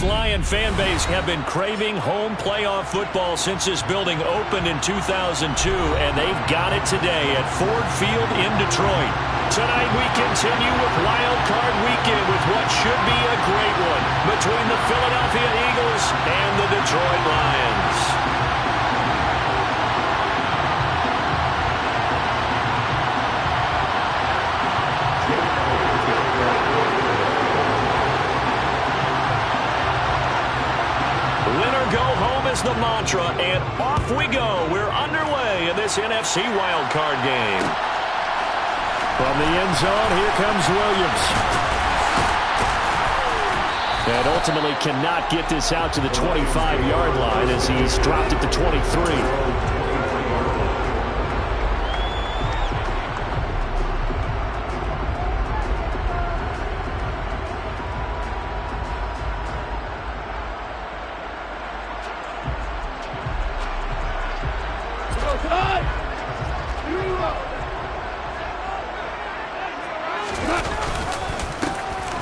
Lion fan base have been craving home playoff football since this building opened in 2002, and they've got it today at Ford Field in Detroit. Tonight we continue with Wild Card Weekend with what should be a great one between the Philadelphia Eagles and the Detroit Lions. Go home is the mantra, and off we go. We're underway in this NFC wildcard game. From the end zone, here comes Williams. And ultimately cannot get this out to the 25-yard line as he's dropped it to 23.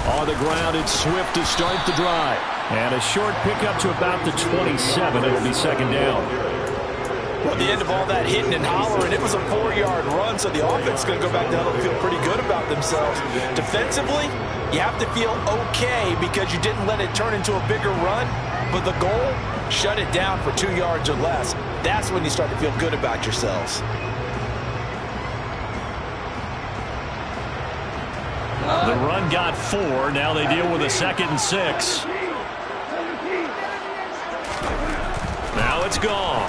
On the ground, it's Swift to start the drive. And a short pickup to about the 27. It'll be second down. Well, at the end of all that hitting and hollering, it was a 4-yard run, so the offense is going to go back down and feel pretty good about themselves. Defensively, you have to feel okay because you didn't let it turn into a bigger run, but the goal, shut it down for 2 yards or less. That's when you start to feel good about yourselves. The run got 4. Now they deal with a 2nd and 6. Now it's gone.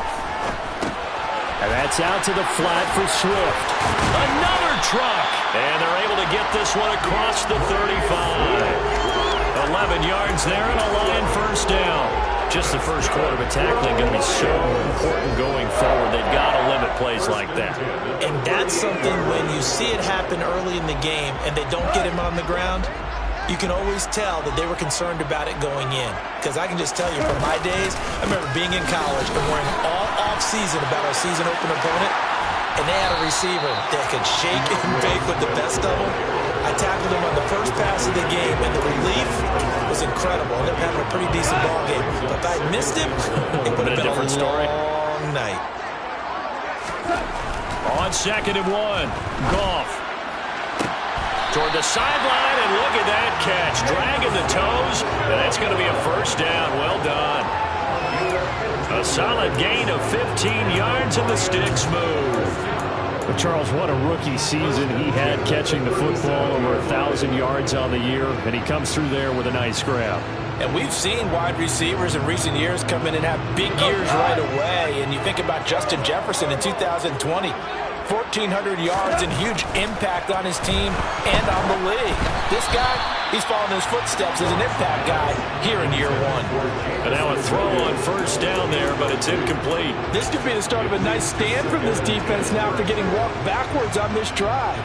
And that's out to the flat for Swift. Another truck. And they're able to get this one across the 35. 11 yards there and a Lion first down. Just the first quarter, but tackling going to be so important going forward. They've got to limit plays like that. And that's something when you see it happen early in the game and they don't get him on the ground, you can always tell that they were concerned about it going in. Because I can just tell you from my days, I remember being in college and worrying all off-season about our season opener opponent, and they had a receiver that could shake and bake with the best of them. I tackled him on the first pass of the game, and the relief was incredible. I ended up having a pretty decent ball game. But if I had missed him, it would have been a different story. Long night. On 2nd and 1, Goff. Toward the sideline, and look at that catch. Dragging the toes, and that's going to be a first down. Well done. A solid gain of 15 yards, and the sticks move. But Charles, what a rookie season he had catching the football, over 1,000 yards on the year, and he comes through there with a nice grab. And we've seen wide receivers in recent years come in and have big years right away. And you think about Justin Jefferson in 2020, 1,400 yards and huge impact on his team and on the league. This guy, he's following his footsteps as an impact guy here in year 1. And now a throw on first down there, but it's incomplete. This could be the start of a nice stand from this defense now after getting walked backwards on this drive.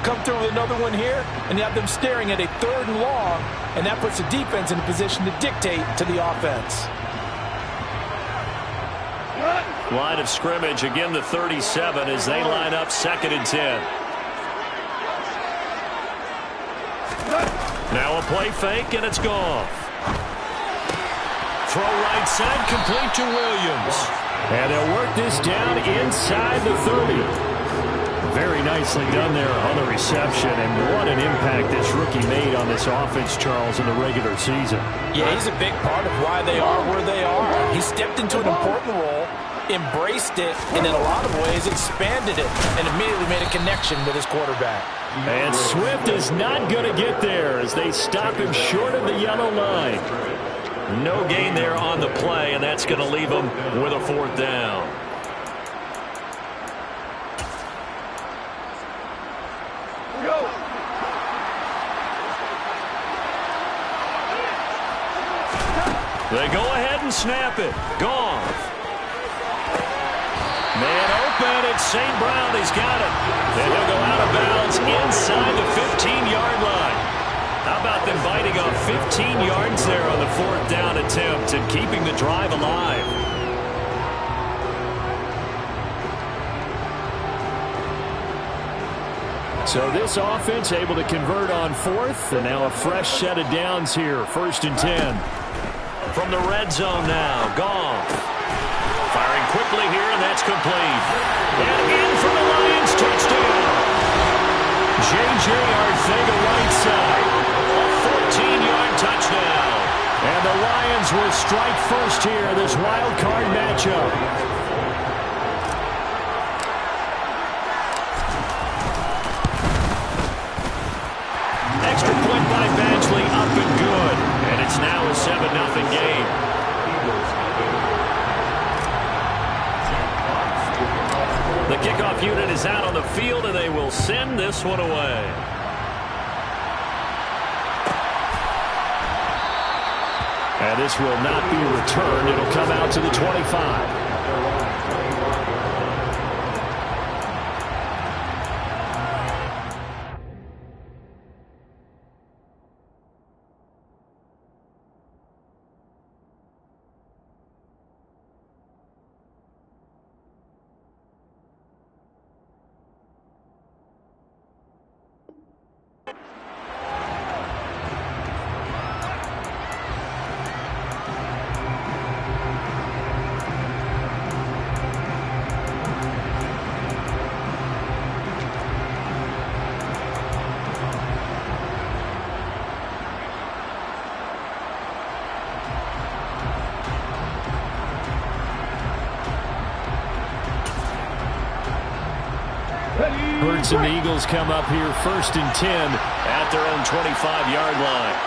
Come through with another one here, and you have them staring at a 3rd and long, and that puts the defense in a position to dictate to the offense. Line of scrimmage, again the 37 as they line up 2nd and 10. Now a play fake, and it's gone. Throw right side, complete to Williams. And they'll work this down inside the 30. Very nicely done there on the reception, and what an impact this rookie made on this offense, Charles, in the regular season. Yeah, he's a big part of why they are where they are. He stepped into an important role, embraced it, and in a lot of ways expanded it, and immediately made a connection with his quarterback. And Swift is not going to get there as they stop him short of the yellow line. No gain there on the play, and that's going to leave them with a 4th down. They go ahead and snap it. Goff. Man open, it's St. Brown. He's got it. And he'll go out of bounds inside the 15-yard line. How about them biting off 15 yards there on the 4th down attempt and keeping the drive alive? So this offense able to convert on 4th, and now a fresh set of downs here, 1st and 10. from the red zone now. Goff. Firing quickly here, and that's complete. And in for the Lions, touchdown. J.J. Arcega-Whiteside. A 14-yard touchdown. And the Lions will strike first here, this wild card matchup. Extra point by Badgley, up and good. And it's now a 7-0 game. The kickoff unit is out on the field, and they will send this one away. And this will not be returned. It'll come out to the 25. Birds and the Eagles come up here 1st and 10 at their own 25-yard line.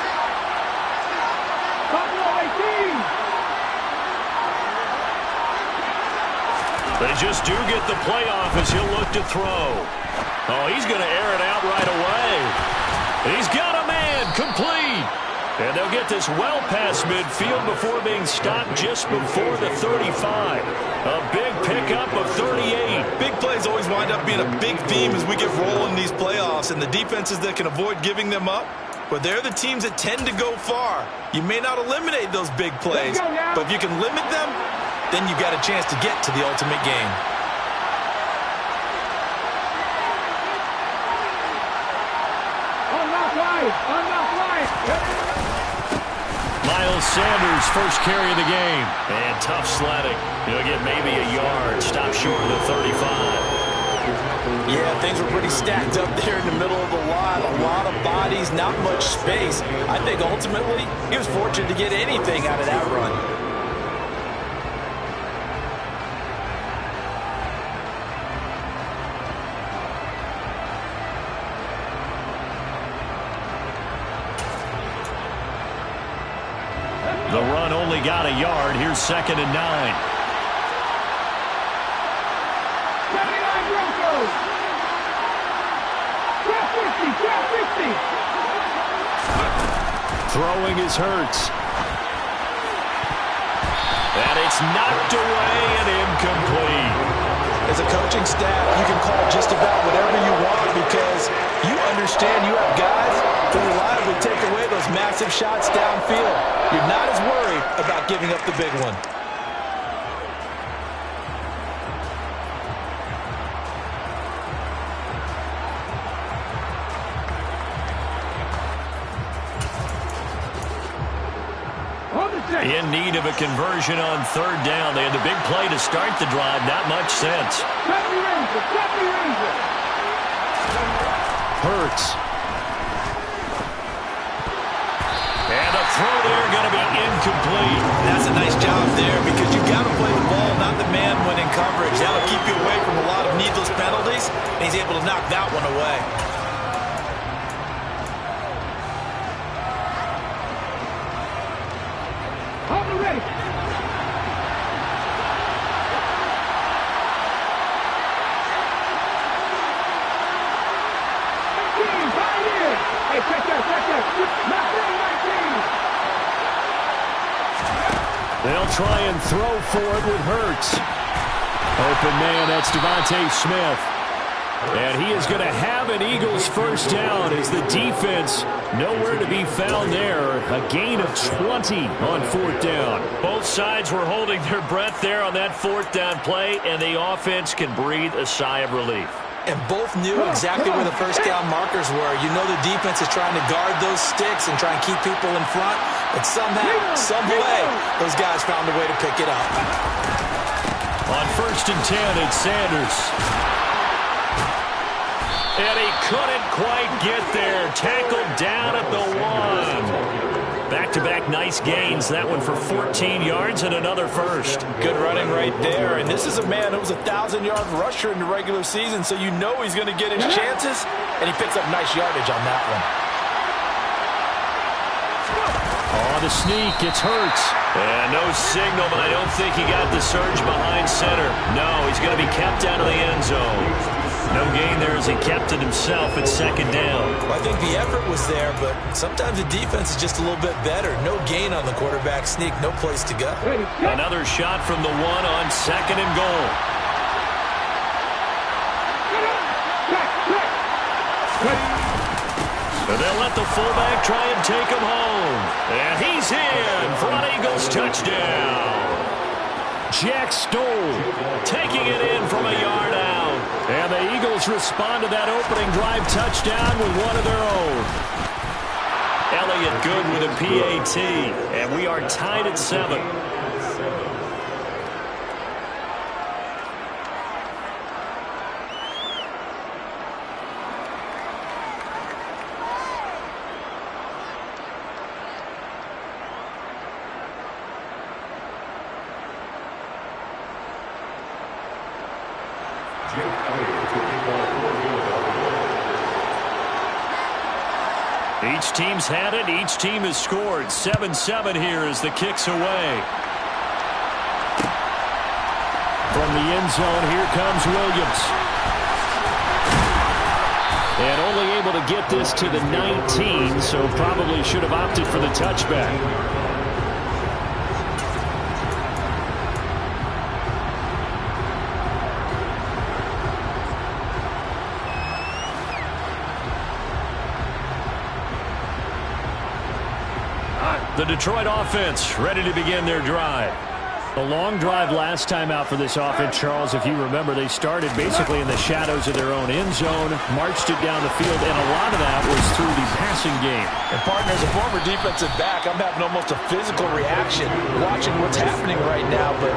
They just do get the playoff as he'll look to throw. Oh, he's going to air it out right away. He's got a man, complete. And they'll get this well past midfield before being stopped just before the 35. A big pickup of 38. Big plays always wind up being a big theme as we get rolling these playoffs, and the defenses that can avoid giving them up, but they're the teams that tend to go far. You may not eliminate those big plays, but if you can limit them, then you've got a chance to get to the ultimate game. Miles Sanders, first carry of the game. And tough sledding. He'll get maybe a yard. Stop short of the 35. Yeah, things were pretty stacked up there in the middle of the lot. A lot of bodies, not much space. I think ultimately he was fortunate to get anything out of that run. The run only got a yard. Here's 2nd and 9. Throwing is Hurts. And it's knocked away and incomplete. As a coaching staff, you can call just about whatever you want because you understand you have guys to reliably take away those massive shots downfield. You're not as worried about giving up the big one. In need of a conversion on 3rd down. They had the big play to start the drive. Not much sense. Hurts. And a throw there going to be incomplete. That's a nice job there because you got to play the ball, not the man when in coverage. That'll keep you away from a lot of needless penalties, and he's able to knock that one away. They'll try and throw for it with Hurts. Open man, that's Devontae Smith. And he is going to have an Eagles first down as the defense nowhere to be found there. A gain of 20 on 4th down. Both sides were holding their breath there on that 4th down play, and the offense can breathe a sigh of relief. And both knew exactly where the first down markers were. You know the defense is trying to guard those sticks and try and keep people in front. But somehow, some way, those guys found a way to pick it up. On 1st and 10, it's Sanders. And he couldn't quite get there. Tackled down at the 1. Back-to-back nice gains. That one for 14 yards and another first. Good running right there. And this is a man who was a 1,000-yard rusher in the regular season, so you know he's going to get his chances. And he picks up nice yardage on that one. Oh, the sneak. It's Hurts. And no signal, but I don't think he got the surge behind center. No, he's going to be kept out of the end zone. No gain there as he kept it himself at 2nd down. Well, I think the effort was there, but sometimes the defense is just a little bit better. No gain on the quarterback sneak. No place to go. Another shot from the 1 on 2nd and goal. And they'll let the fullback try and take him home. And he's in for an Eagles touchdown. Jack Stoll taking it in from a yard out. And the Eagles respond to that opening drive touchdown with one of their own. Elliott good with a PAT. And we are tied at 7. Each team's had it. Each team has scored. 7-7 here as the kick's away. From the end zone, here comes Williams. And only able to get this to the 19, so probably should have opted for the touchback. The Detroit offense ready to begin their drive. A long drive last time out for this offense, Charles. If you remember, they started basically in the shadows of their own end zone, marched it down the field, and a lot of that was through the passing game. And partner, as a former defensive back, I'm having almost a physical reaction watching what's happening right now. But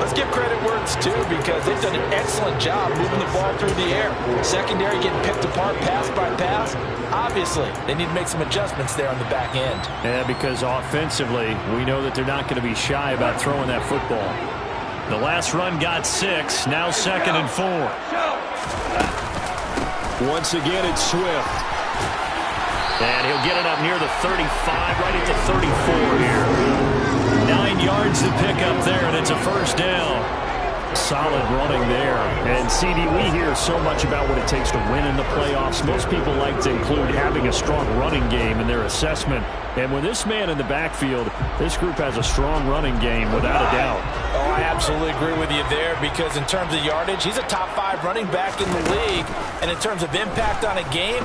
let's give credit where it's due, because they've done an excellent job moving the ball through the air. Secondary getting picked apart pass by pass. Obviously, they need to make some adjustments there on the back end. Yeah, because offensively, we know that they're not going to be shy about throwing that football. The last run got 6, now 2nd and 4. Once again, it's Swift. And he'll get it up near the 35, right at the 34 here. 9 yards to pick up there, and it's a first down. Solid running there. And, CD, we hear so much about what it takes to win in the playoffs. Most people like to include having a strong running game in their assessment. And with this man in the backfield, this group has a strong running game without a doubt. Oh, I absolutely agree with you there, because in terms of yardage, he's a top 5 running back in the league. And in terms of impact on a game,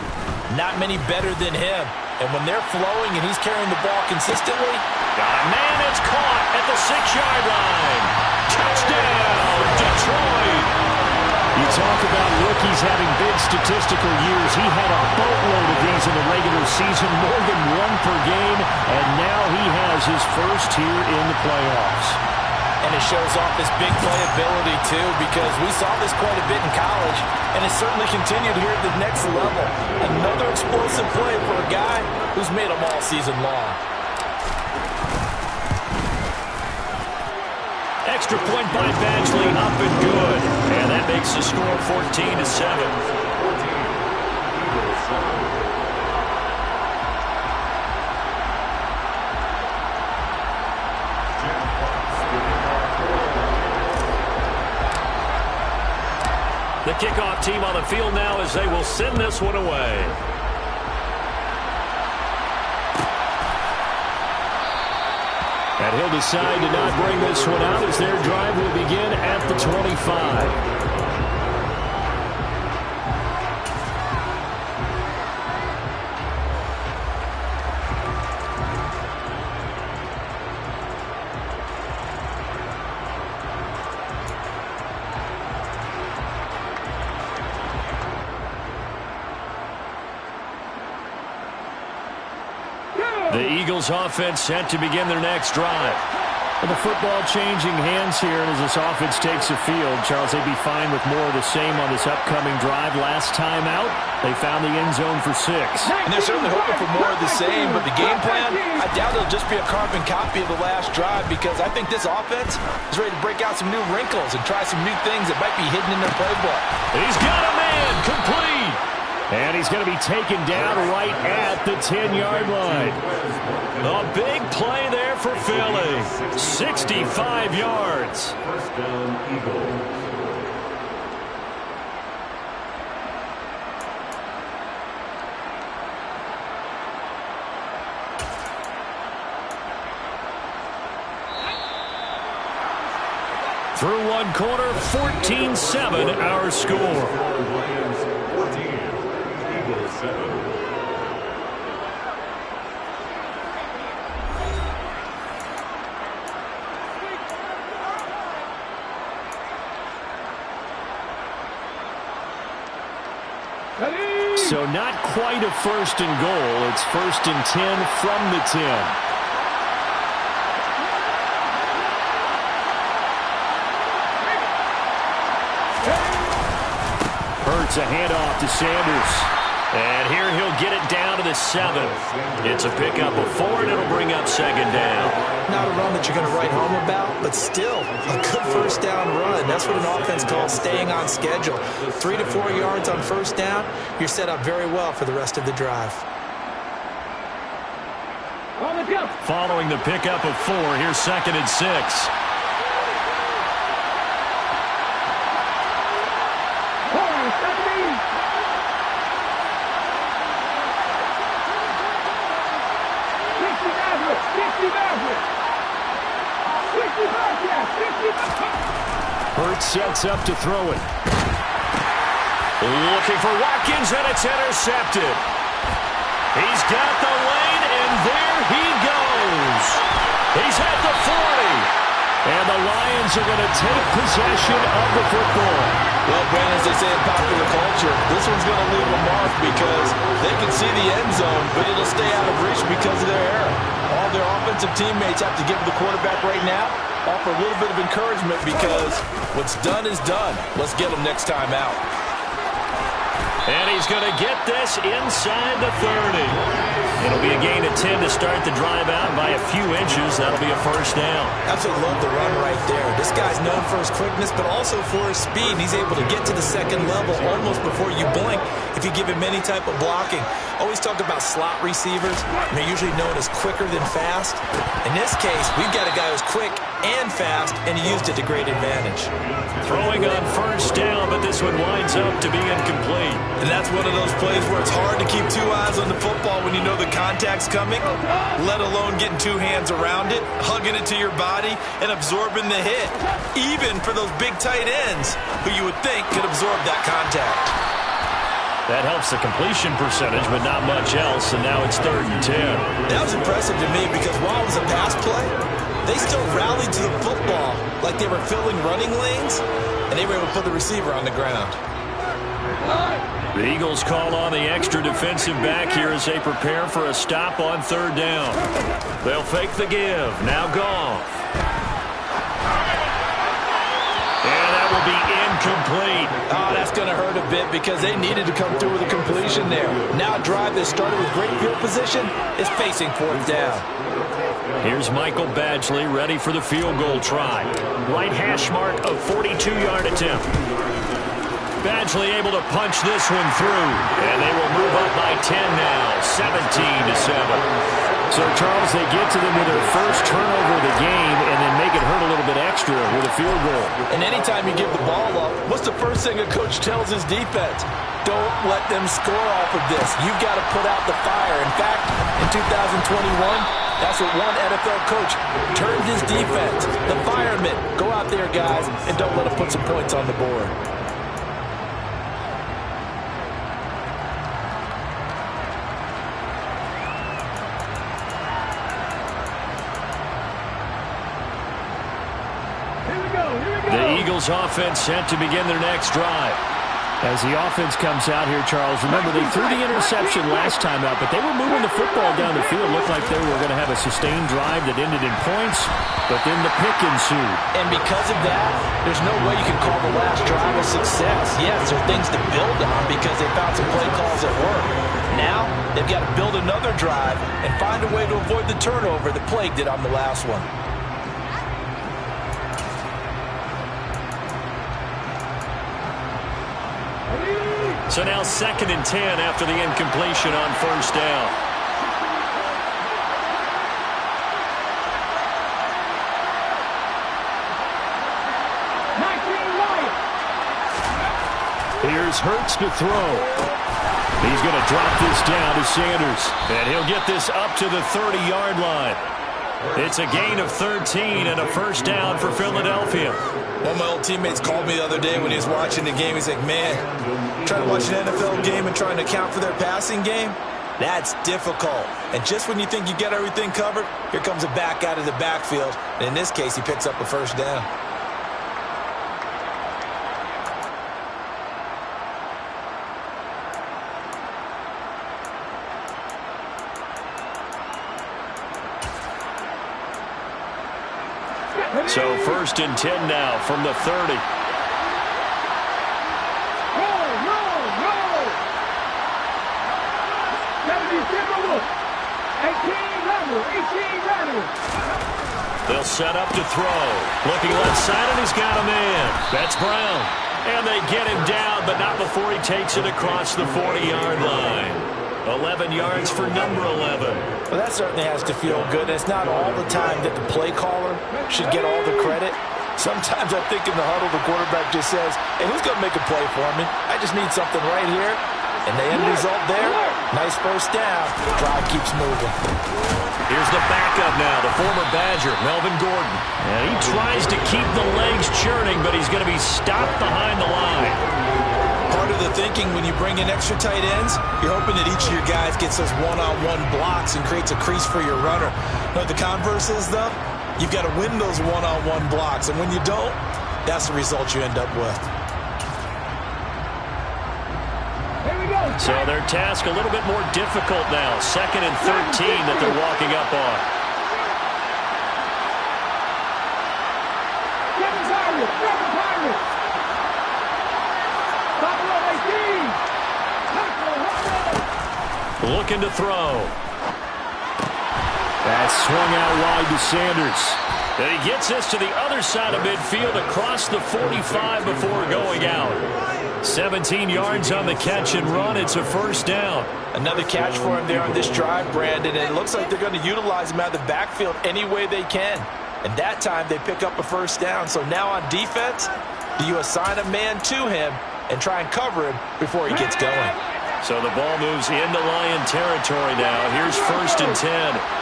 not many better than him. And when they're flowing and he's carrying the ball consistently, got a man that's caught at the 6-yard line. Touchdown, Detroit. You talk about rookies having big statistical years. He had a boatload of these in the regular season, more than 1 per game, and now he has his first here in the playoffs. And it shows off his big playability, too, because we saw this quite a bit in college, and it certainly continued here at the next level. Another explosive play for a guy who's made them all season long. Extra point by Badgley, up and good. And that makes the score 14-7. The kickoff team on the field now as they will send this one away. And he'll decide to not bring this one out as their drive will begin at the 25. The Eagles offense set to begin their next drive. And the football changing hands here, and as this offense takes the field, Charles, they'd be fine with more of the same on this upcoming drive. Last time out, they found the end zone for 6. And they're certainly hoping for more of the same, but the game plan, I doubt it'll just be a carbon copy of the last drive, because I think this offense is ready to break out some new wrinkles and try some new things that might be hidden in their playbook. He's got a man, complete. And he's going to be taken down right at the 10-yard line. A big play there for Philly. 65 yards. First down, Eagles. Through one quarter, 14-7 our score. Lions 14, Eagles 7. So not quite a first and goal. It's 1st and 10 from the 10. Hurts a handoff to Sanders. And here he'll get it down to the 7. It's a pickup of 4, and it'll bring up 2nd down. Not a run that you're going to write home about, but still a good first down run. That's what an offense calls staying on schedule. 3 to 4 yards on first down, you're set up very well for the rest of the drive. Following the pickup of 4, here's 2nd and 6. Hurts sets up to throw it. Looking for Watkins, and it's intercepted. He's got the lane, and there he goes. He's at the 40. And the Lions are going to take possession of the football. Well, Brandon, as they say in popular culture, this one's going to leave a mark because they can see the end zone, but it'll stay out of reach because of their error. All their offensive teammates have to give the quarterback right now, offer a little bit of encouragement because what's done is done. Let's get them next time out. And he's going to get this inside the 30. It'll be a gain of 10 to start the drive out by a few inches. That'll be a first down. Absolutely love the run right there. This guy's known for his quickness, but also for his speed. And he's able to get to the second level almost before you blink if you give him any type of blocking. Always talk about slot receivers, and they're usually known as quicker than fast. In this case, we've got a guy who's quick and fast, and he used it to great advantage. Throwing on first down, but this one winds up to be incomplete. And that's one of those plays where it's hard to keep 2 eyes on the football when you know the contact's coming, let alone getting 2 hands around it, hugging it to your body, and absorbing the hit. Even for those big tight ends who you would think could absorb that contact. That helps the completion percentage, but not much else, and now it's 3rd and 10. That was impressive to me because while it was a pass play, they still rallied to the football like they were filling running lanes, and they were able to put the receiver on the ground. The Eagles call on the extra defensive back here as they prepare for a stop on 3rd down. They'll fake the give. Now Goff. And that will be incomplete. Oh, that's going to hurt a bit because they needed to come through with a completion there. Now a drive that started with great field position is facing 4th down. Here's Michael Badgley ready for the field goal try. Right hash mark of 42-yard attempt. Badgley able to punch this one through, and they will move up by 10 now, 17-7. So, Charles, they get to them with their first turnover of the game and then make it hurt a little bit extra with a field goal. And anytime you give the ball up, what's the first thing a coach tells his defense? Don't let them score off of this. You've got to put out the fire. In fact, in 2021, that's what one NFL coach turned his defense. The firemen. Go out there, guys, and don't let them put some points on the board. The Eagles offense set to begin their next drive. As the offense comes out here, Charles, remember they threw the interception last time out, but they were moving the football down the field. Looked like they were going to have a sustained drive that ended in points, but then the pick ensued. And because of that, there's no way you can call the last drive a success. Yes, there are things to build on because they found some play calls that work. Now, they've got to build another drive and find a way to avoid the turnover that plagued it on the last one. So now 2nd and 10 after the incompletion on first down. Here's Hurts to throw. He's going to drop this down to Sanders. And he'll get this up to the 30-yard line. It's a gain of 13 and a first down for Philadelphia. One of my old teammates called me the other day when he was watching the game. He's like, man, trying to watch an NFL game and trying to account for their passing game, that's difficult. And just when you think you get everything covered, here comes a back out of the backfield. And in this case, he picks up a first down. So 1st and 10 now from the 30. They'll set up to throw. Looking left side, and he's got a man. That's Brown. And they get him down, but not before he takes it across the 40-yard line. 11 yards for number 11. Well, that certainly has to feel good. It's not all the time that the play caller should get all the credit. Sometimes I think in the huddle, the quarterback just says, hey, who's going to make a play for me? I just need something right here. And the end result there, nice first down. Drive keeps moving. Here's the backup now, the former Badger, Melvin Gordon. And he tries to keep the legs churning, but he's going to be stopped behind the line. Part of the thinking when you bring in extra tight ends, you're hoping that each of your guys gets those one-on-one blocks and creates a crease for your runner. But the converse is, though, you've got to win those one-on-one blocks. And when you don't, that's the result you end up with. So their task a little bit more difficult now. 2nd and 13 that they're walking up on. Looking to throw. That's swung out wide to Sanders. And he gets this to the other side of midfield across the 45 before going out. 17 yards on the catch and run. It's a first down. Another catch for him there on this drive, Brandon. And it looks like they're going to utilize him out of the backfield any way they can. And that time they pick up a first down. So now on defense, do you assign a man to him and try and cover him before he gets going? So the ball moves into Lion territory now. Here's 1st and 10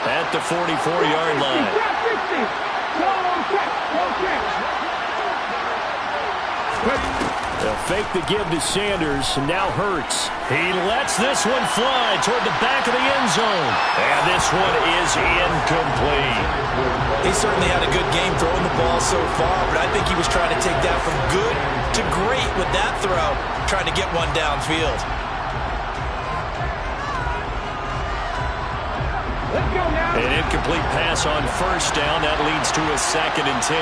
at the 44-yard line. They'll fake the give to Sanders, and now Hurts. He lets this one fly toward the back of the end zone. And this one is incomplete. He certainly had a good game throwing the ball so far, but I think he was trying to take that from good to great with that throw, trying to get one downfield. An incomplete pass on first down. That leads to a 2nd and 10.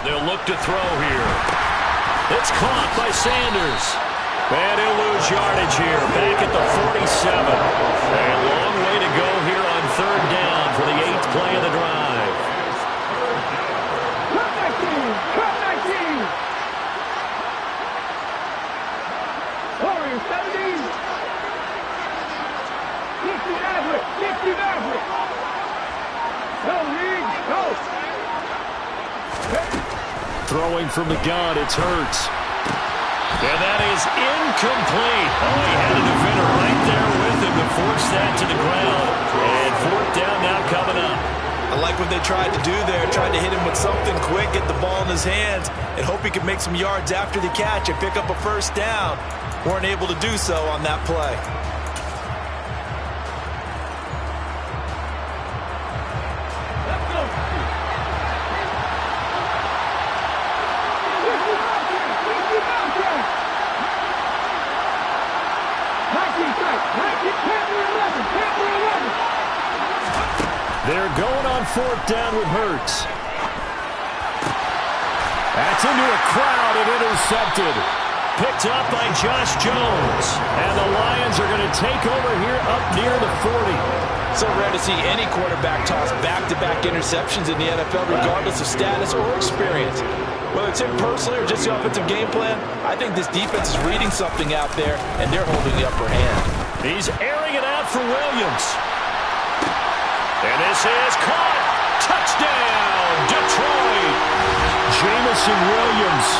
They'll look to throw here. It's caught by Sanders. And he'll lose yardage here. Back at the 47. A long way to go here on 3rd down for the 8th play of the drive. Throwing from the gun, it's Hurts. And that is incomplete. Oh, he had a defender right there with him to force that to the ground. And 4th down now coming up. I like what they tried to do there, tried to hit him with something quick, get the ball in his hands, and hope he could make some yards after the catch and pick up a first down. Weren't able to do so on that play. They're going on 4th down with Hurts. That's into a crowd and intercepted. Picked up by Josh Jones. And the Lions are going to take over here up near the 40. So rare to see any quarterback toss back-to-back interceptions in the NFL, regardless of status or experience. Whether it's him personally or just the offensive game plan, I think this defense is reading something out there, and they're holding the upper hand. He's airing it out for Williams. And this is caught. Touchdown, Detroit. Jamison Williams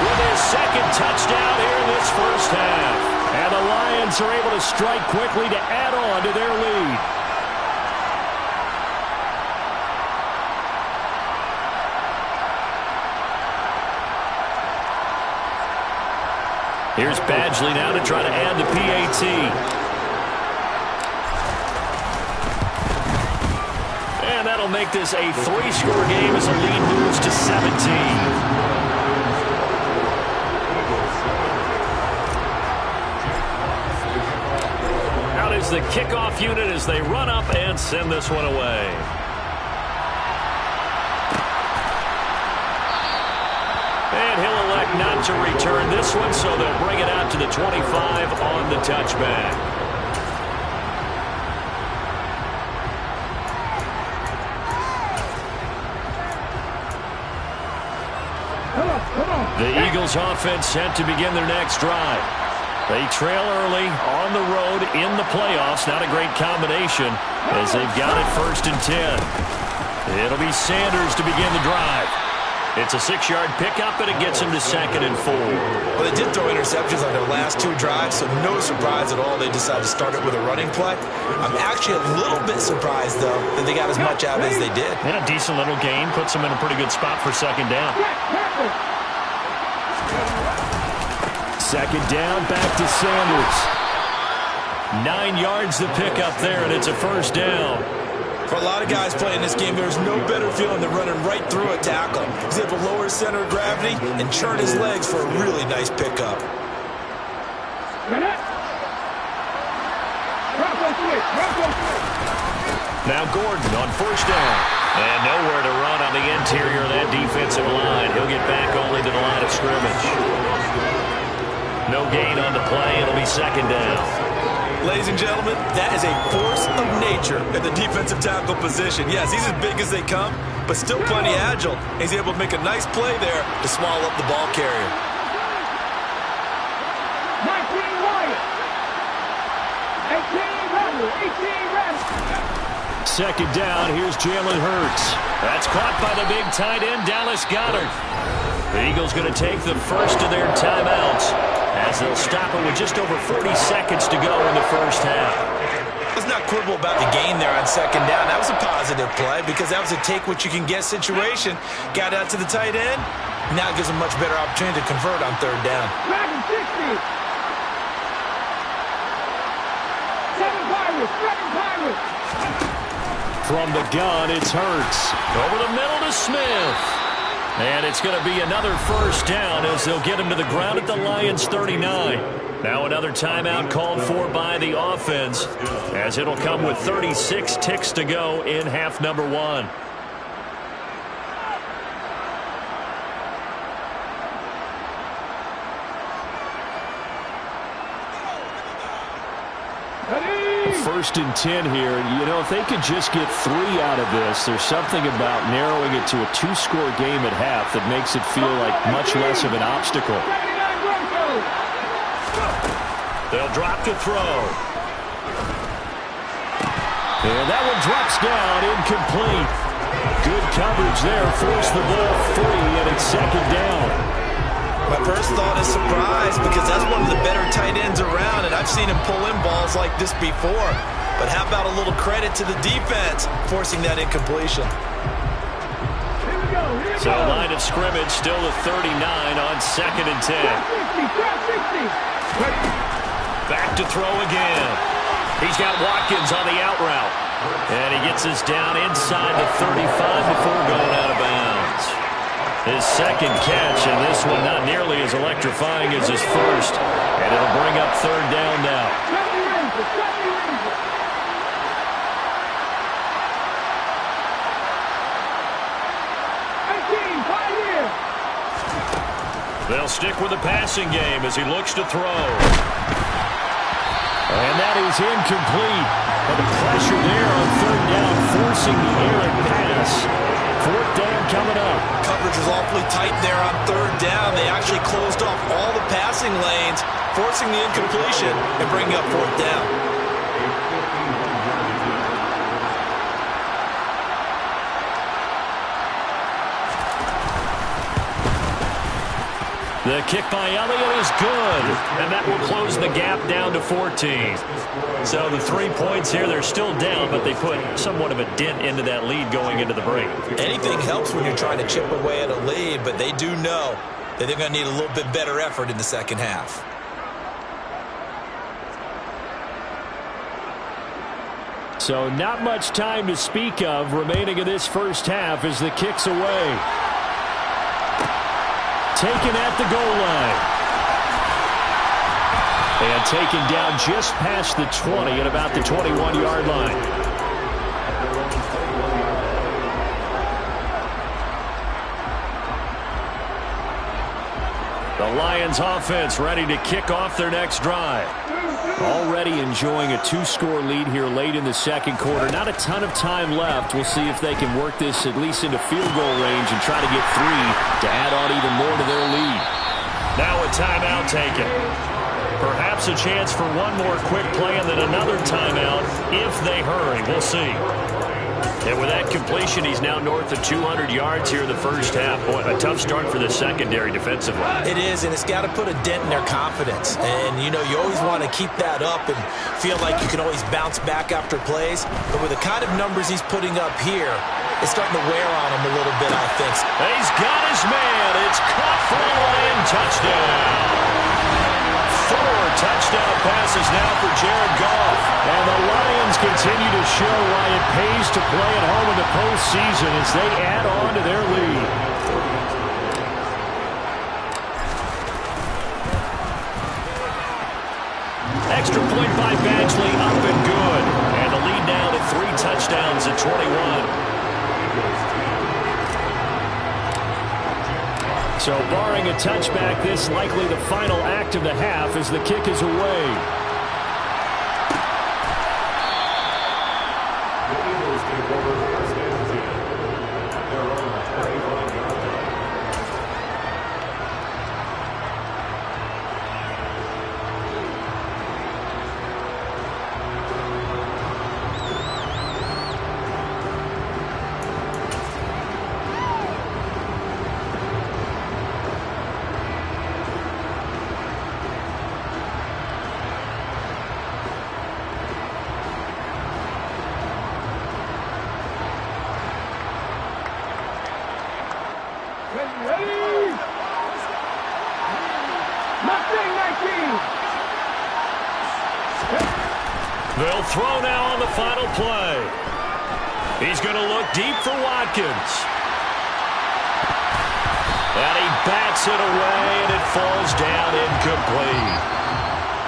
With his second touchdown here in this first half. And the Lions are able to strike quickly to add on to their lead. Here's Badgley now to try to add the PAT. And that'll make this a 3-score game as the lead moves to 17. Is the kickoff unit as they run up and send this one away. And he'll elect not to return this one, so they'll bring it out to the 25 on the touchback. The Eagles offense set to begin their next drive. They trail early on the road in the playoffs. Not a great combination as they've got it 1st and 10. It'll be Sanders to begin the drive. It's a 6-yard pickup, and it gets him to 2nd and 4. Well, they did throw interceptions on their last 2 drives, so no surprise at all they decided to start it with a running play. I'm actually a little bit surprised, though, that they got as much out as they did. And a decent little gain puts them in a pretty good spot for 2nd down. 2nd down, back to Sanders. 9 yards to pick up there, and it's a 1st down. For a lot of guys playing this game, there's no better feeling than running right through a tackle. He's able to lower his center of gravity and churn his legs for a really nice pickup. Now Gordon on 1st down. And nowhere to run on the interior of that defensive line. He'll get back only to the line of scrimmage. No gain on the play. It'll be 2nd down. Ladies and gentlemen, that is a force of nature at the defensive tackle position. Yes, he's as big as they come, but still plenty agile. He's able to make a nice play there to swallow up the ball carrier. 19 Wyatt. 18 Randall. 18 Randall. 2nd down, here's Jalen Hurts. That's caught by the big tight end, Dallas Goedert. The Eagles going to take the first of their timeouts as they'll stop it with just over 40 seconds to go in the first half. Let's not quibble about the gain there on 2nd down. That was a positive play because that was a take-what-you-can-get situation. Got out to the tight end. Now it gives them a much better opportunity to convert on 3rd down. Dragon 60. 7 Pirates. Dragon Pirates. From the gun, it's Hurts. Over the middle to Smith. And it's going to be another 1st down as they'll get him to the ground at the Lions' 39. Now another timeout called for by the offense as it'll come with 36 ticks to go in half number 1. First and 10 here. You know, if they could just get 3 out of this, there's something about narrowing it to a 2-score game at half that makes it feel like much less of an obstacle. They'll drop to throw. And that one drops down, incomplete. Good coverage there, forced the ball free, and it's 2nd down. My first thought is surprise because that's one of the better tight ends around, and I've seen him pull in balls like this before. But how about a little credit to the defense forcing that incompletion? So line of scrimmage still at 39 on 2nd and 10. Back to throw again. He's got Watkins on the out route. And he gets us down inside the 35 before going out of bounds. His 2nd catch, and this one not nearly as electrifying as his first. And it'll bring up 3rd down now. They'll stick with the passing game as he looks to throw. And that is incomplete. And the pressure there on third down, forcing the errant pass. Fourth down coming up. Coverage was awfully tight there on third down. They actually closed off all the passing lanes, forcing the incompletion and bringing up fourth down. The kick by Elliott is good, and that will close the gap down to 14. So the 3 points here, they're still down, but they put somewhat of a dent into that lead going into the break. Anything helps when you're trying to chip away at a lead, but they do know that they're going to need a little bit better effort in the second half. So not much time to speak of remaining in this first half as the kick's away. Taken at the goal line. And taken down just past the 20 at about the 21-yard line. The Lions offense ready to kick off their next drive. Already enjoying a 2-score lead here late in the second quarter. Not a ton of time left. We'll see if they can work this at least into field goal range and try to get 3 to add on even more to their lead. Now a timeout taken. Perhaps a chance for one more quick play and then another timeout if they hurry. We'll see. And with that completion, he's now north of 200 yards here in the first half. Boy, a tough start for the secondary defensively. It is, and it's got to put a dent in their confidence. And, you know, you always want to keep that up and feel like you can always bounce back after plays. But with the kind of numbers he's putting up here, it's starting to wear on him a little bit, I think. He's got his man. It's caught for a Lion touchdown. 4 touchdown passes now for Jared Goff. And the Lions continue to show why it pays to play at home in the postseason as they add on to their lead. Extra point by Badgley, up and good. And the lead now to 3 touchdowns at 21. So barring a touchback, this likely the final act of the half as the kick is away. The Eagles take over first and 10. They're on the 25-yard line. Ready? Mustang 19. They'll throw now on the final play. He's going to look deep for Watkins. And he bats it away, and it falls down incomplete.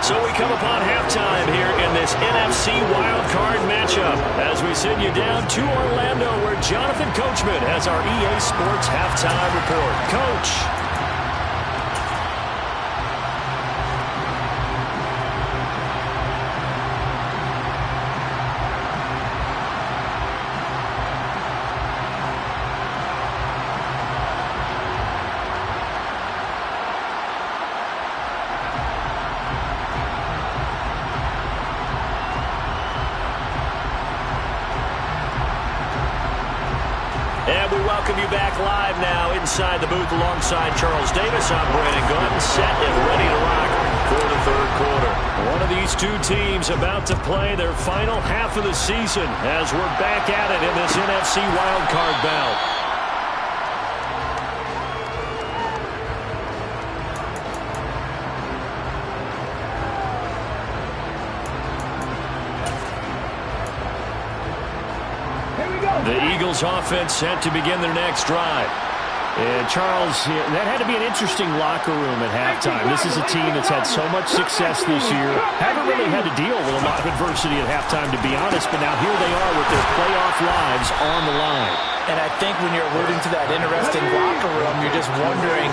So we come upon halftime here in this NFC wildcard matchup as we send you down to Orlando where Jonathan Coachman has our EA Sports halftime report. Coach. And we welcome you back live now inside the booth alongside Charles Davis. I'm Brandon Glenn, set and ready to rock for the third quarter. One of these two teams about to play their final half of the season as we're back at it in this NFC wildcard bout. The Eagles offense set to begin their next drive. And Charles, that had to be an interesting locker room at halftime. This is a team that's had so much success this year. Haven't really had to deal with a lot of adversity at halftime, to be honest, but now here they are with their playoff lives on the line. And I think when you're alluding to that interesting locker room, you're just wondering,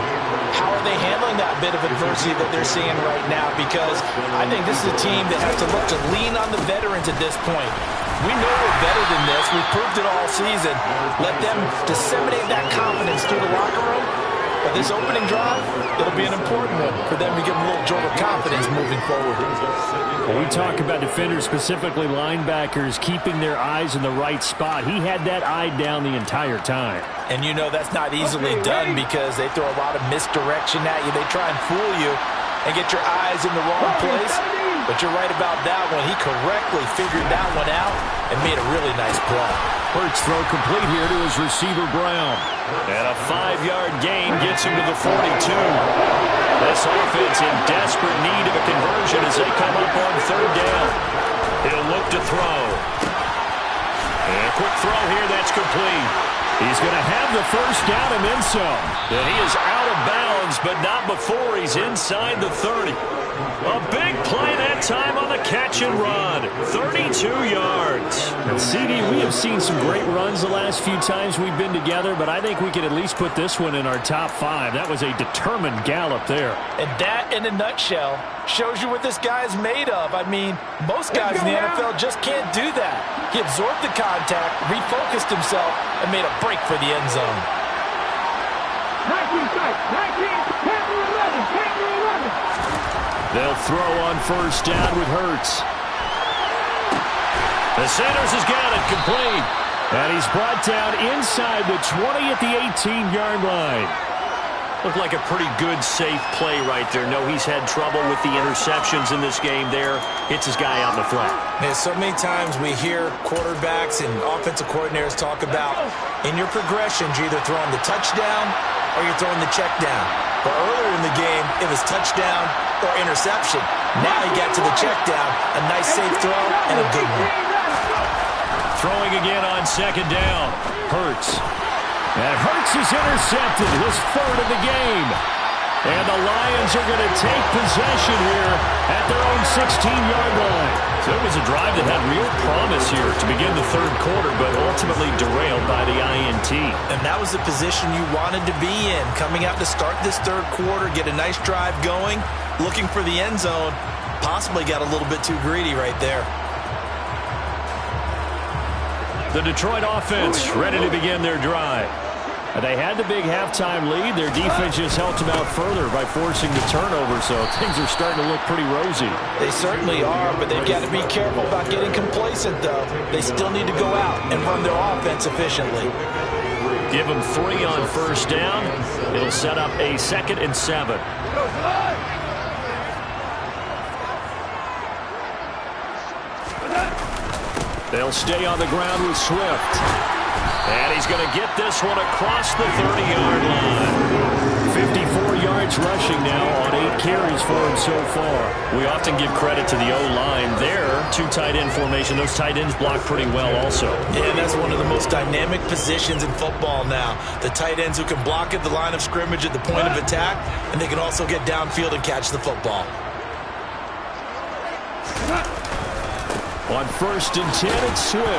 how are they handling that bit of adversity that they're seeing right now? Because I think this is a team that has to look to lean on the veterans at this point. We know we're better than this. We've proved it all season. Let them disseminate that confidence through the locker room. But this opening drive, it'll be an important one for them to give them a little jolt of confidence moving forward. When we talk about defenders, specifically linebackers, keeping their eyes in the right spot, he had that eye down the entire time. And you know that's not easily done because they throw a lot of misdirection at you. They try and fool you and get your eyes in the wrong place. But you're right about that one. He correctly figured that one out and made a really nice play. Hurts throw complete here to his receiver, Brown. And a 5-yard gain gets him to the 42. This offense in desperate need of a conversion as they come up on third down. He'll look to throw. And a quick throw here, that's complete. He's going to have the first down and then some. And he is out of bounds, but not before he's inside the 30. A big play that time on the catch and run. 32 yards. And CD, we have seen some great runs the last few times we've been together, but I think we could at least put this one in our top 5. That was a determined gallop there. And that, in a nutshell, shows you what this guy's made of. I mean, most guys in the NFL just can't do that. He absorbed the contact, refocused himself, and made a break for the end zone. 19 strike, 19, 10 to 11, 10 to 11. They'll throw on first down with Hurts. The Sanders has got it complete. And he's brought down inside the 20 at the 18-yard line. Looked like a pretty good, safe play right there. No, he's had trouble with the interceptions in this game there. Hits his guy out in the front. Man, so many times we hear quarterbacks and offensive coordinators talk about in your progressions, you're either throwing the touchdown or you're throwing the check down. But earlier in the game, it was touchdown or interception. Now he got to the check down. A nice safe throw and a good one. Throwing again on second down. Hurts. And Hurts is intercepted, his 3rd of the game. And the Lions are going to take possession here at their own 16-yard line. So it was a drive that had real promise here to begin the third quarter, but ultimately derailed by the INT. And that was the position you wanted to be in, coming out to start this third quarter, get a nice drive going, looking for the end zone. Possibly got a little bit too greedy right there. The Detroit offense ready to begin their drive. They had the big halftime lead. Their defense just helped them out further by forcing the turnover, so things are starting to look pretty rosy. They certainly are, but they've got to be careful about getting complacent, though. They still need to go out and run their offense efficiently. Give them 3 on first down. It'll set up a 2nd and 7. They'll stay on the ground with Swift. And he's going to get this one across the 30-yard line. 54 yards rushing now on 8 carries for him so far. We often give credit to the O-line there. 2 tight end formation. Those tight ends block pretty well also. Yeah, that's one of the most dynamic positions in football now. The tight ends who can block at the line of scrimmage at the point of attack, and they can also get downfield and catch the football. On 1st and 10, it's Swift.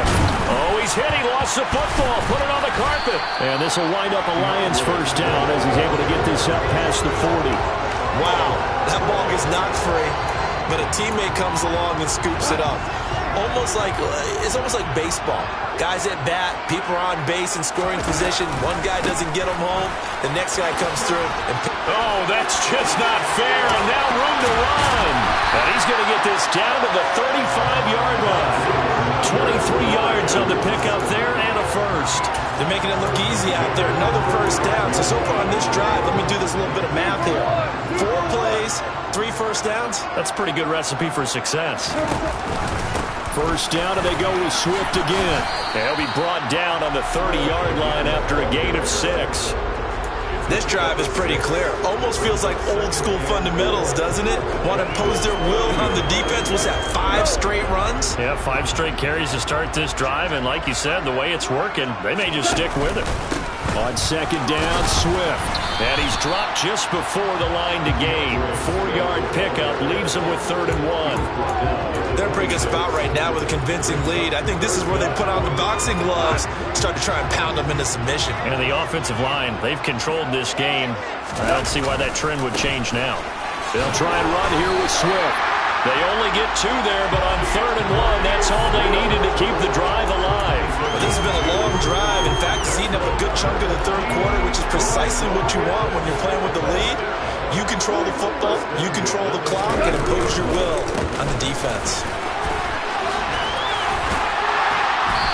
Oh, he's hit. He lost the football. Put it on the carpet. And this will wind up a Lions first down as he's able to get this up past the 40. Wow, that ball is not free, but a teammate comes along and scoops it up. It's almost like baseball. Guys at bat, people are on base in scoring position. One guy doesn't get them home. The next guy comes through. Oh, that's just not fair. And now room to run. And he's going to get this down to the 35-yard line. 23 yards on the pickup there and a first. They're making it look easy out there. Another first down. So far on this drive, let me do this little bit of math here. 4 plays, 3 first downs. That's a pretty good recipe for success. First down, and they go with Swift again. He'll be brought down on the 30-yard line after a gain of 6. This drive is pretty clear. Almost feels like old school fundamentals, doesn't it? Want to impose their will on the defense. What's that, 5 straight runs? Yeah, 5 straight carries to start this drive, and like you said, the way it's working, they may just stick with it. On second down, Swift. And he's dropped just before the line to gain. 4-yard pickup leaves him with 3rd and 1. They're bringing us about right now with a convincing lead. I think this is where they put on the boxing gloves, start to try and pound them into submission. And the offensive line, they've controlled this game. I don't see why that trend would change now. They'll try and run here with Swift. They only get 2 there, but on 3rd and 1, that's all they needed to keep the drive alive. Well, this has been a long drive. In fact, it's eaten up a good chunk of the 3rd quarter, which is precisely what you want when you're playing with the lead. You control the football, you control the clock, and impose your will on the defense.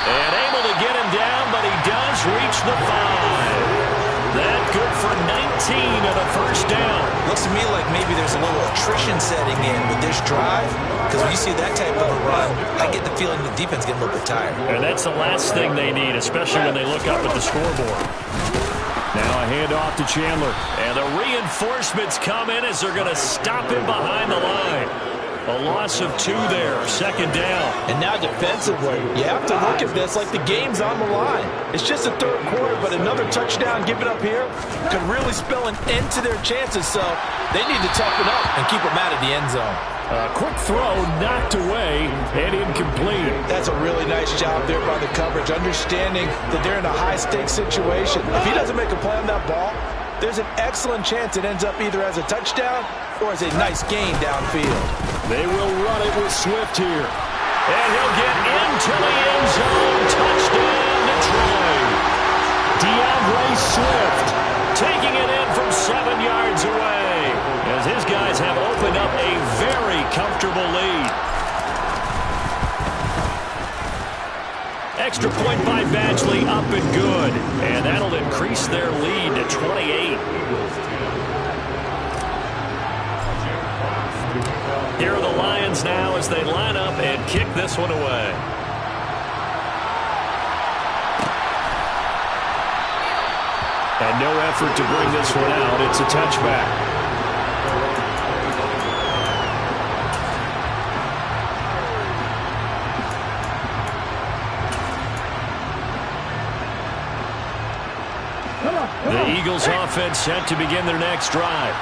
And able to get him down, but he does reach the 5. That good for 19 and a first down. Looks to me like maybe there's a little attrition setting in with this drive, because when you see that type of a run, I get the feeling the defense getting a little bit tired. And that's the last thing they need, especially when they look up at the scoreboard. Now a handoff to Chandler. And the reinforcements come in as they're going to stop him behind the line. A loss of 2 there, 2nd down. And now defensively, you have to look at this like the game's on the line. It's just the 3rd quarter, but another touchdown given up here could really spell an end to their chances. So they need to toughen up and keep them out of the end zone. A quick throw knocked away and incomplete. That's a really nice job there by the coverage, understanding that they're in a high-stakes situation. If he doesn't make a play on that ball, there's an excellent chance it ends up either as a touchdown or as a nice gain downfield. They will run it with Swift here. And he'll get into the end zone. Touchdown, Detroit. DeAndre Swift taking it in from 7 yards away as his guys have opened up a very comfortable lead. Extra point by Badgley, up and good. And that'll increase their lead to 28. Here are the Lions now as they line up and kick this one away. And no effort to bring this one out. It's a touchback. The Eagles offense set to begin their next drive.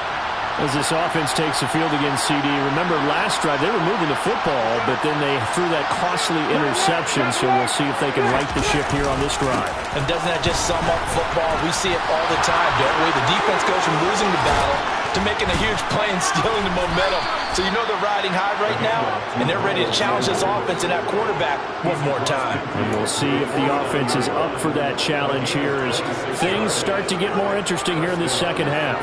As this offense takes the field against CD, remember last drive they were moving the football, but then they threw that costly interception, so we'll see if they can right the ship here on this drive. And doesn't that just sum up football? We see it all the time, don't we? The defense goes from losing the battle to making a huge play and stealing the momentum. So you know they're riding high right now, and they're ready to challenge this offense and that quarterback one more time. And we'll see if the offense is up for that challenge here as things start to get more interesting here in the second half.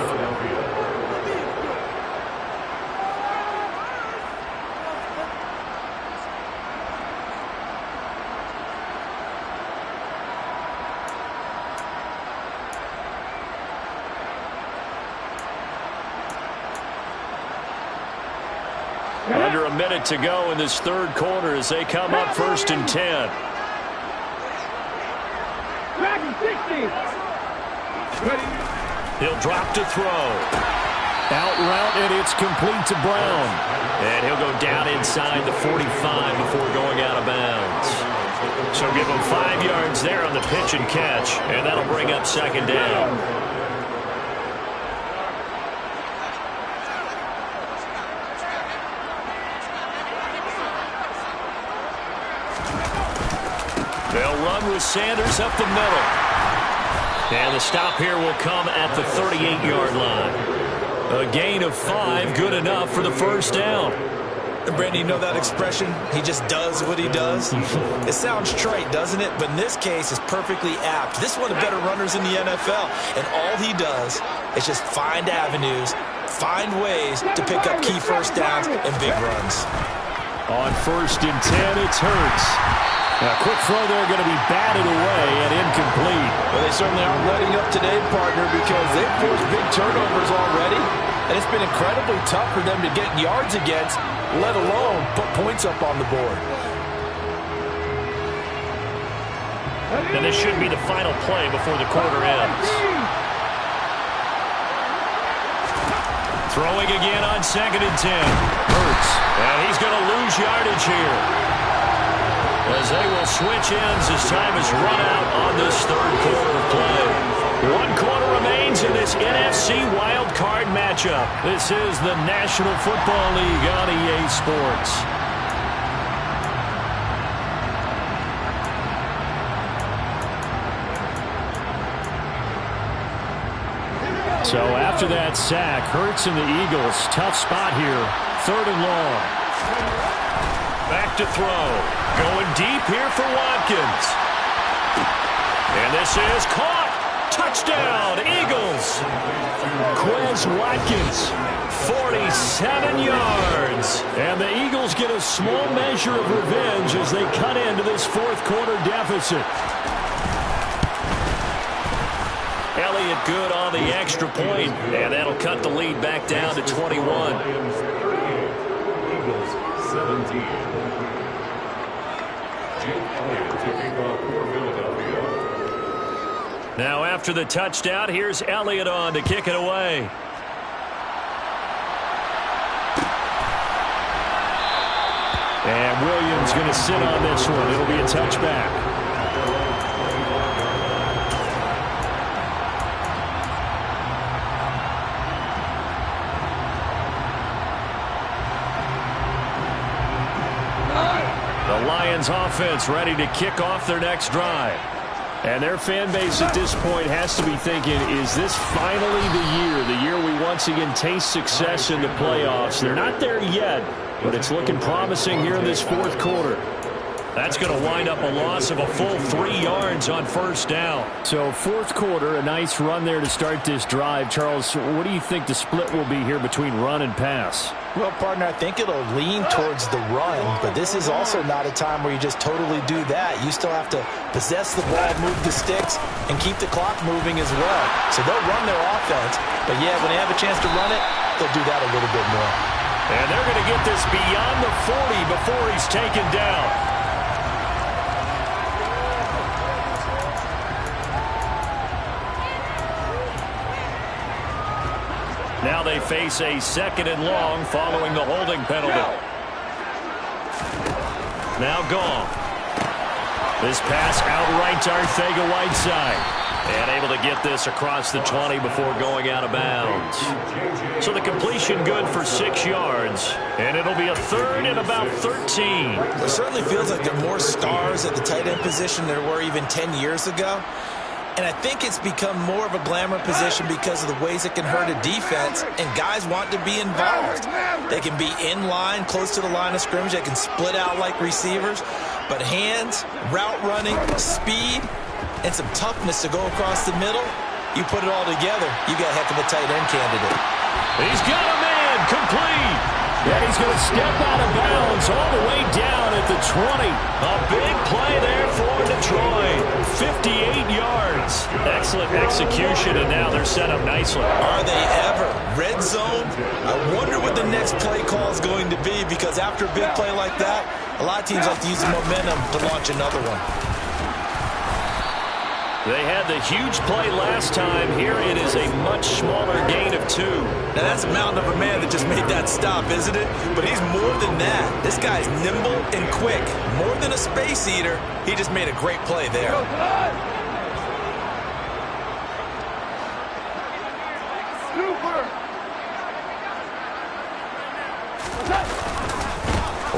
Under a minute to go in this 3rd quarter as they come up 1st and 10. He'll drop to throw. Out route, and it's complete to Brown. And he'll go down inside the 45 before going out of bounds. So give him 5 yards there on the pitch and catch, and that'll bring up 2nd down. They'll run with Sanders up the middle. And the stop here will come at the 38-yard line. A gain of 5, good enough for the 1st down. And Brandon, you know that expression? He just does what he does. It sounds trite, doesn't it? But in this case, it's perfectly apt. This is one of the better runners in the NFL. And all he does is just find avenues, find ways to pick up key 1st downs and big runs. On 1st and 10, it's Hurts. A quick throw there going to be batted away and incomplete. Well, they certainly aren't letting up today, partner, because they've forced big turnovers already. And it's been incredibly tough for them to get yards against, let alone put points up on the board. And this should be the final play before the quarter ends. Throwing again on 2nd and 10. Hurts. And he's going to lose yardage here, as they will switch ends as time is run out on this 3rd quarter of play. One quarter remains in this NFC wildcard matchup. This is the National Football League on EA Sports. So after that sack, Hurts and the Eagles, tough spot here. 3rd and long. Back to throw. Going deep here for Watkins. And this is caught. Touchdown, Eagles. Quez Watkins, 47 yards. And the Eagles get a small measure of revenge as they cut into this 4th quarter deficit. Elliott good on the extra point, and that'll cut the lead back down to 21. Eagles 17. Jake Elliott taking off for Philadelphia. Now after the touchdown, here's Elliott on to kick it away. And Williams going to sit on this one. It'll be a touchback. The Lions offense ready to kick off their next drive. And their fan base at this point has to be thinking, is this finally the year we once again taste success in the playoffs? They're not there yet, but it's looking promising here in this 4th quarter. That's going to wind up a loss of a full 3 yards on 1st down. So 4th quarter, a nice run there to start this drive. Charles, what do you think the split will be here between run and pass? Well, partner, I think it'll lean towards the run, but this is also not a time where you just totally do that. You still have to possess the ball, move the sticks, and keep the clock moving as well. So they'll run their offense, but yeah, when they have a chance to run it, they'll do that a little bit more. And they're going to get this beyond the 40 before he's taken down. Now they face a 2nd and long following the holding penalty. Now gone. This pass outright to Arcega-Whiteside. And able to get this across the 20 before going out of bounds. So the completion good for 6 yards. And it'll be a 3rd and about 13. It certainly feels like there are more stars at the tight end position than there were even 10 years ago. And I think it's become more of a glamour position because of the ways it can hurt a defense, and guys want to be involved. They can be in line, close to the line of scrimmage. They can split out like receivers. But hands, route running, speed, and some toughness to go across the middle, you put it all together, you got a heck of a tight end candidate. He's got a man, complete. And he's going to step out of bounds all the way down at the 20. A big play there for Detroit. 58 yards. Excellent execution, and now they're set up nicely. Are they ever? Red zone? I wonder what the next play call is going to be, because after a big play like that, a lot of teams like to use the momentum to launch another one. They had the huge play last time. Here it is a much smaller gain of 2. Now that's a mountain of a man that just made that stop, isn't it? But he's more than that. This guy's nimble and quick. More than a space eater. He just made a great play there.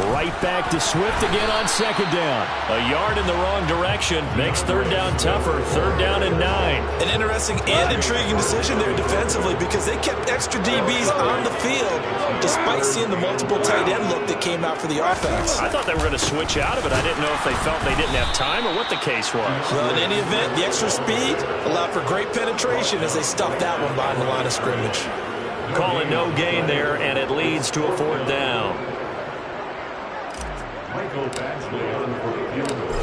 Right back to Swift again on 2nd down. A yard in the wrong direction makes 3rd down tougher. 3rd down and 9. An interesting and intriguing decision there defensively, because they kept extra DBs on the field despite seeing the multiple tight end look that came out for the offense. I thought they were going to switch out of it. I didn't know if they felt they didn't have time or what the case was. Well, in any event, the extra speed allowed for great penetration as they stuffed that one behind the line of scrimmage. Calling no gain there, and it leads to a 4th down. Michael Badgley on for the field goal.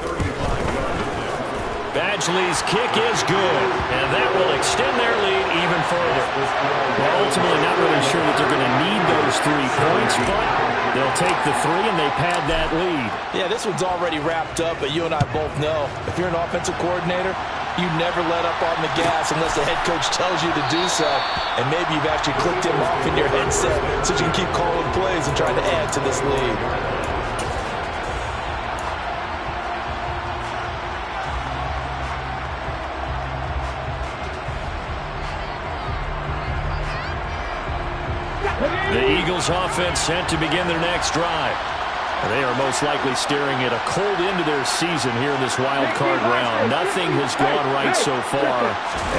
35 Badgley's kick is good, and that will extend their lead even further. Well, ultimately not really sure that they're going to need those 3 points, but they'll take the 3 and they pad that lead. Yeah, this one's already wrapped up, but you and I both know if you're an offensive coordinator, you never let up on the gas unless the head coach tells you to do so. And maybe you've actually clicked him off in your headset so you can keep calling plays and trying to add to this lead. Eagles offense set to begin their next drive. They are most likely staring at a cold end to their season here in this wild card round. Nothing has gone right so far,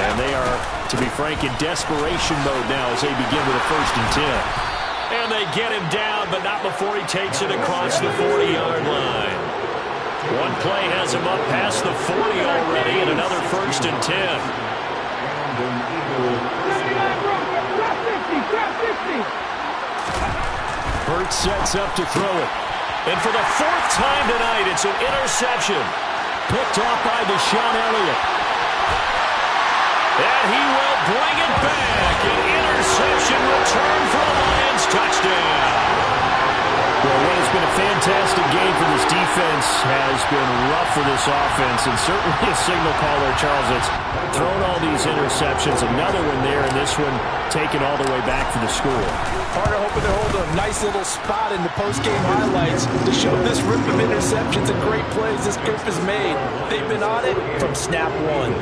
and they are, to be frank, in desperation mode now as they begin with a 1st and 10. And they get him down, but not before he takes it across the 40-yard line. One play has him up past the 40 already, and another 1st and 10. Hurts sets up to throw it. And for the 4th time tonight, it's an interception. Picked off by Deshaun Elliott. And he will bring it back. An interception return for a Lions touchdown. Well, what has been a fantastic game for this defense has been rough for this offense, and certainly a signal caller, Charles, that's thrown all these interceptions. Another one there, and this one taken all the way back for the score. Carter hoping to hold a nice little spot in the post-game highlights to show this rip of interceptions and great plays this group has made. They've been on it from snap one.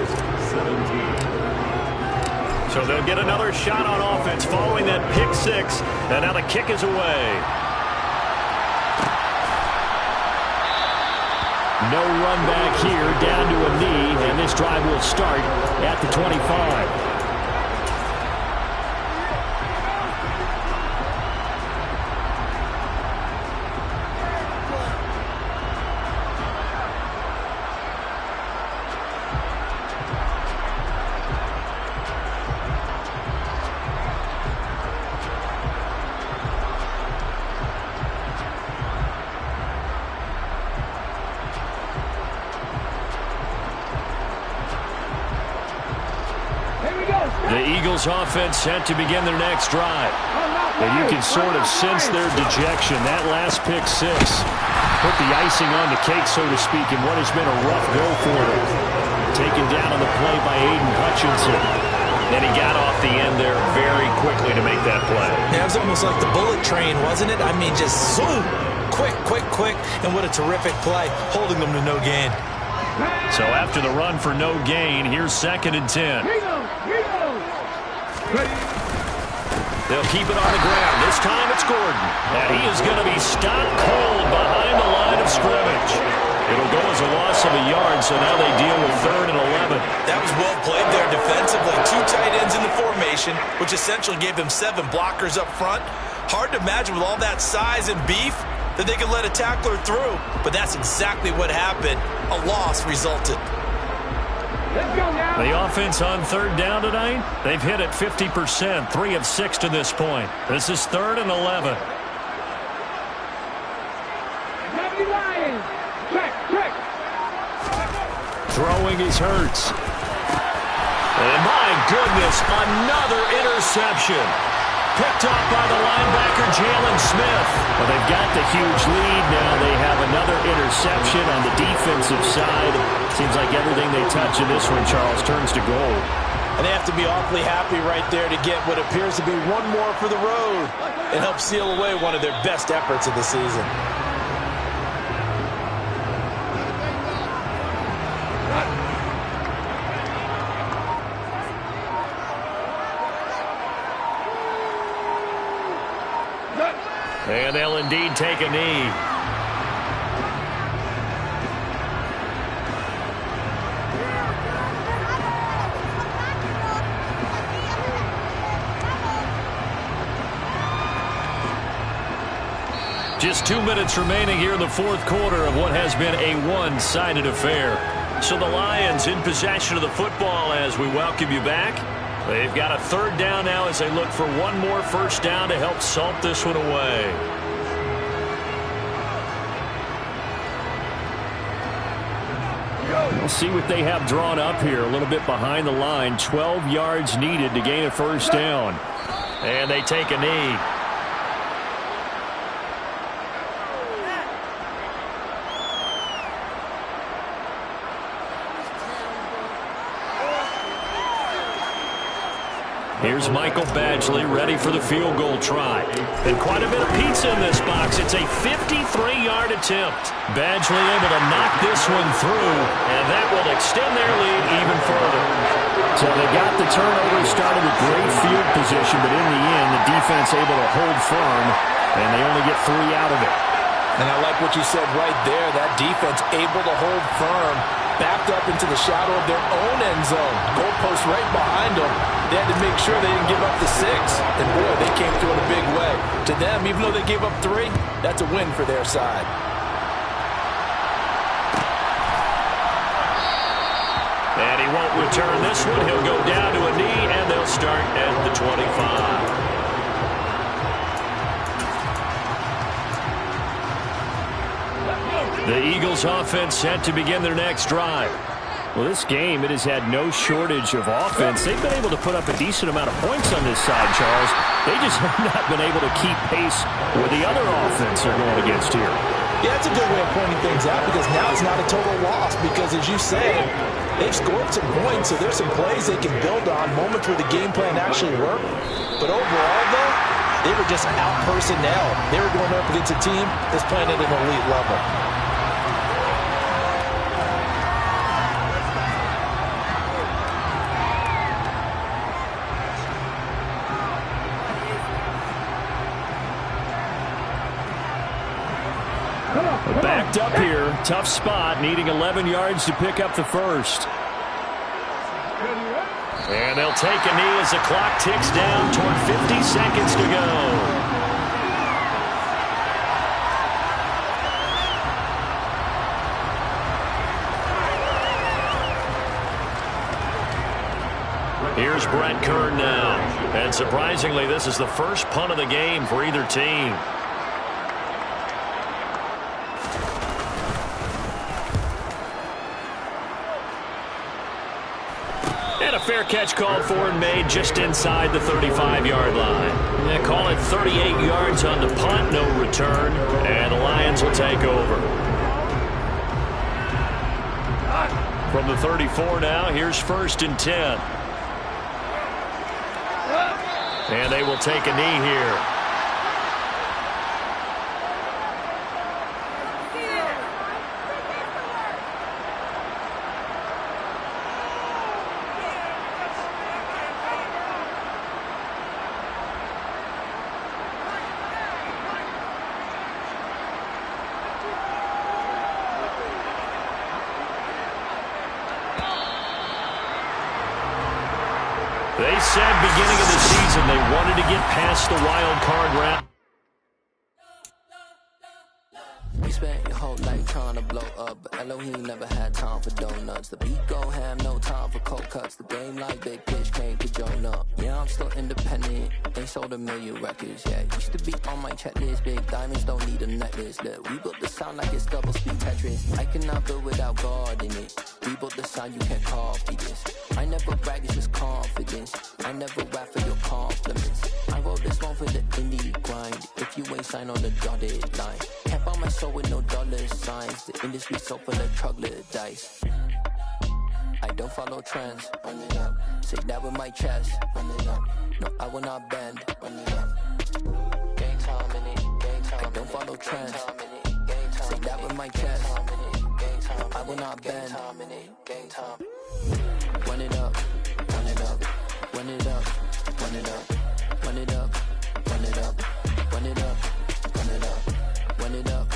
So they'll get another shot on offense following that pick 6, and now the kick is away. No run back here, down to a knee, and this drive will start at the 25. The Eagles offense set to begin their next drive. And you can sort of sense their dejection. That last pick 6 put the icing on the cake, so to speak, in what has been a rough go for them. Taken down on the play by Aiden Hutchinson. And he got off the end there very quickly to make that play. Yeah, it was almost like the bullet train, wasn't it? I mean, just zoom. Quick, quick, quick. And what a terrific play, holding them to no gain. So after the run for no gain, here's 2nd and 10. They'll keep it on the ground. This time it's Gordon. And he is going to be stopped cold behind the line of scrimmage. It'll go as a loss of a yard, so now they deal with 3rd and 11. That was well played there defensively. 2 tight ends in the formation, which essentially gave them 7 blockers up front. Hard to imagine with all that size and beef that they could let a tackler through. But that's exactly what happened. A loss resulted. The offense on 3rd down tonight, they've hit it 50%, 3 of 6 to this point. This is 3rd and 11. Throwing is Hurts. And my goodness, another interception. Picked off by the linebacker, Jalen Smith. Well, they've got the huge lead. Now they have another interception on the defensive side. Seems like everything they touch in this one, Charles, turns to gold. And they have to be awfully happy right there to get what appears to be one more for the road and help seal away one of their best efforts of the season. And they'll indeed take a knee. Just 2 minutes remaining here in the 4th quarter of what has been a one-sided affair. So the Lions in possession of the football as we welcome you back. They've got a 3rd down now as they look for one more 1st down to help salt this one away. We'll see what they have drawn up here. A little bit behind the line. 12 yards needed to gain a 1st down. And they take a knee. Here's Michael Badgley ready for the field goal try. And quite a bit of pizza in this box. It's a 53-yard attempt. Badgley able to knock this one through, and that will extend their lead even further. So they got the turnover, started with great field position, but in the end, the defense able to hold firm, and they only get 3 out of it. And I like what you said right there. That defense able to hold firm, backed up into the shadow of their own end zone. Goalpost right behind them. They had to make sure they didn't give up the 6. And boy, they came through in a big way. To them, even though they gave up 3, that's a win for their side. And he won't return this one. He'll go down to a knee, and they'll start at the 25. The Eagles offense set to begin their next drive. Well, this game, it has had no shortage of offense. They've been able to put up a decent amount of points on this side, Charles. They just have not been able to keep pace with the other offense they're going against here. Yeah, that's a good way of pointing things out because now it's not a total loss because, as you said, they've scored some points, so there's some plays they can build on, moments where the game plan actually worked. But overall, though, they were just out personnel. They were going up against a team that's playing at an elite level. Backed up here, tough spot, needing 11 yards to pick up the first. And they'll take a knee as the clock ticks down toward 50 seconds to go. Here's Brett Kern now. And surprisingly, this is the first punt of the game for either team. And a fair catch called for and made just inside the 35-yard line. They call it 38 yards on the punt, no return, and the Lions will take over. From the 34 now, here's 1st and 10. And they will take a knee here. They said beginning of the season they wanted to get past the wild card round. We spent your whole life trying to blow up, but Elohim never had time for donuts. The beat go ham, no time for cold cuts. The game like Big Pitch came to join up. Yeah, I'm still independent, ain't sold a million records yet. Used to be on my checklist, big diamonds don't need a necklace. Look, we built the sound like it's double speed Tetris. I cannot build without God in it. We built the sound, you can't copy this. I never brag, it's just confidence. I never rap for your compliments. I wrote this one for the indie grind. If you ain't signed on the dotted line, can't buy my soul with no dollar signs. The industry so full of troglodytes. I don't follow trends. Run it up. Say that with my chest. Run it up. No, I will not bend. Run it up. Game time in it. Game time. I don't follow trends. Say that with my chest. I will not bend. Game time. Run it up. Run it up. Run it up. Run it up. Run it up. Run it up. Run it up. Run it up. Run it up.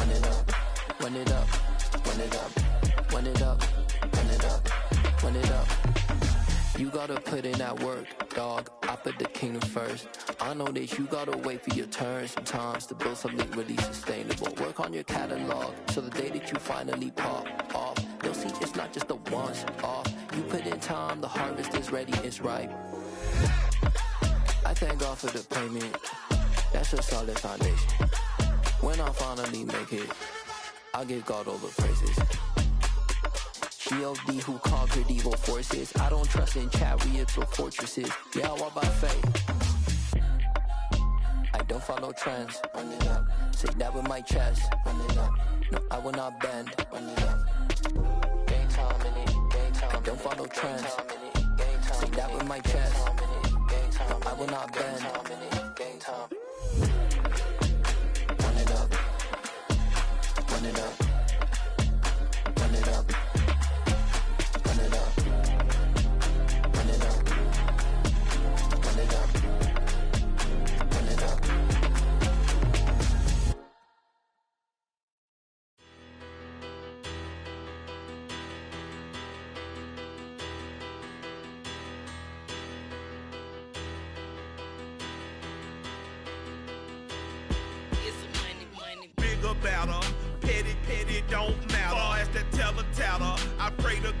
Run it up. Run it up. Run it up. Run it up. Run it up. Run it up. You gotta put in that work, dog. I put the kingdom first. I know that you gotta wait for your turn sometimes to build something really sustainable. Work on your catalog so the day that you finally pop off, they'll see it's not just a once off. You put in time, the harvest is ready, it's ripe. I thank God for the payment. That's a solid foundation. When I finally make it, I'll give God all the praises. G.O.D. who conquered evil forces. I don't trust in chariots or fortresses. Yeah, I walk by faith. I don't follow trends. Run it up. Say that with my chest. Run it up. No, I will not bend. Run it up. Game time in it. Game time. I don't follow trends. Say that with my chest. No, I will not bend. Game time. Run it up. Run it up. Run it up. Run it up.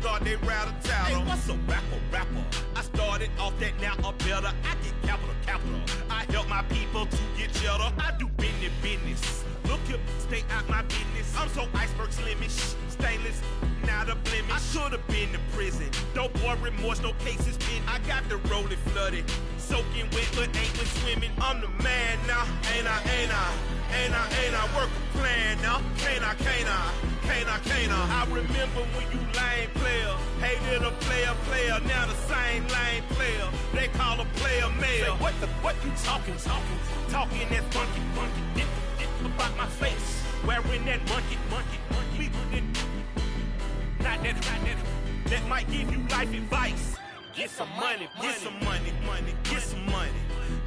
God, they rattle-tattle. Hey, what's a rapper? I started off that, now I'm better. I get capital. I help my people to get cheddar. I do business. Look here, stay out my business. I'm so iceberg slimish, stainless, not a blemish. I should've been to prison. Don't boy remorse, no cases pinned. I got the rolling flooded, soaking wet, but ain't been swimming. I'm the man now, ain't I? Work a plan now, can't I? I remember when you lame player, hated a player, now the same lame player. They call a player mayor. Say, what you talking that funky, about my face, wearing that monkey. We not that might give you life advice. Get some money, get some money, get some money,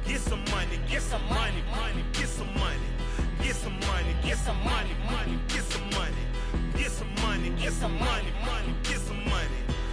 get some money, get some money, get some money, get some money, get some money, get some money, get some money, get some money,